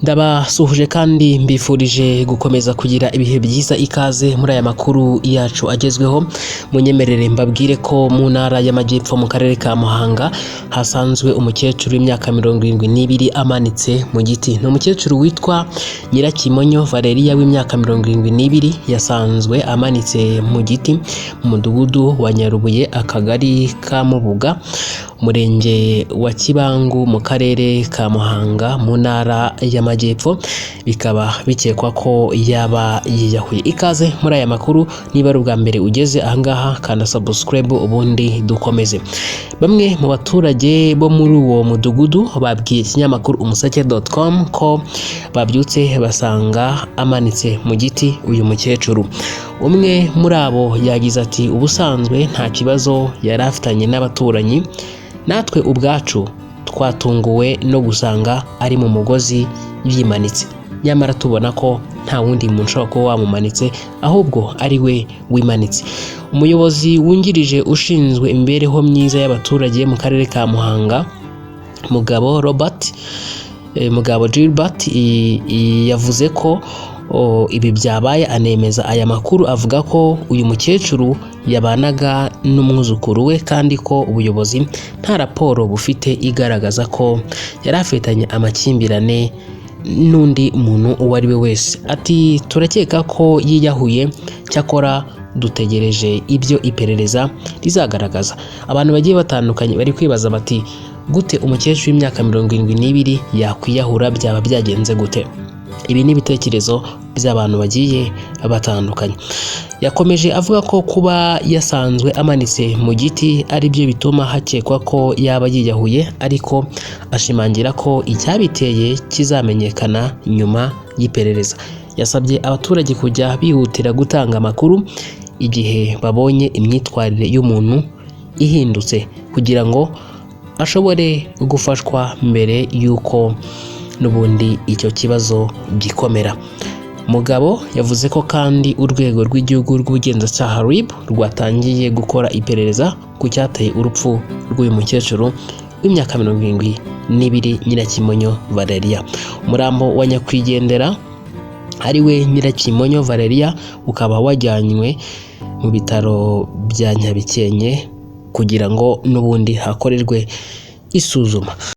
Ndabasuhuje kandi mbifurije gukomeza kugira ibihe byiza, ikaze muri aya makuru yacu agezweho. Munyemerere mbabwire ko mu ntara y'Amajyepfo mu karere ka Muhanga hasanzwe umukecuru w'imyaka 72 amanitse mu giti. Ni umukecuru witwa Nyirakimonyo Valeria w'imyaka 72 yasanzwe amanitse mu giti mu mudugudu wa Nyarubuye, akagari ka Mubuga, umurenge wa Kibangu mu karere ka Muhanga mu ntara y'Amajyepfo. Bikaba bikekwa ko yaba yiyahuye. Ikaze muri aya makuru. Niba ari ubwa mbere ugeze ahangaha, kanda subscribe ubundi dukomeze. Bamwe mu baturage bo muri uwo mudugudu babwiye ikinyamakuru umuseke.com ko babyutse basanga amanitse mu giti uyu mukecuru. Umwe muri abo yagize ati ubusanzwe nta kibazo yari afitanye n'abaturanyi, natwe ubwacu twatunguwe no gusanga ari mu mugozi yimanitse, nyamara tubona ko nta wundi muntu ushobora kuba wamumanitse, ahubwo ari we wimanitse. Umuyobozi wungirije ushinzwe imibereho myiza y'abaturage mu karere ka Muhanga, Mugabo Gilbert yavuze ko ibi byabaye, anemeza aya makuru, avuga ko uyu mukecuru yabanaga n'umwuzukuru we kandi ko ubuyobozi nta raporo bufite igaragaza ko yari afitanye amakimbirane n'undi muntu uwo ari we wese. Ati turakeka ko yiyahuye, cyakora dutegereje ibyo iperereza rizagaragaza. Abantu bagiye batandukanye bari kwibaza bati gute umukecuru w'imyaka 72 yakwiyahura, byaba byagenze gute? Ibi ni ibitekerezo by'abantu bagiye batandukanye. Yakomeje avuga ko kuba yasanzwe amanitse mu giti ari byo bituma hakekwa ko yaba yiyahuye, ariko ashimangira ko icyabiteye kizamenyekana nyuma y'iperereza. Yasabye abaturage kujya bihutira gutanga amakuru igihe babonye imyitwarire y'umuntu ihindutse, kugira ngo ashobore gufashwa mbere y'uko n'ubundi icyo kibazo gikomera. Mugabo yavuze ko kandi urwego rw'igihugu rw'ubugenzacyaha RIB rwatangiye gukora iperereza ku cyateye urupfu rw'uyu mukecuru w'imyaka 72 Nyirakimonyo Valeria. Umurambo wa nyakwigendera ari we Nyirakimonyo Valeria ukaba wajyanywe mu bitaro bya Nyabikenke kugira ngo n'ubundi hakorerwe isuzuma.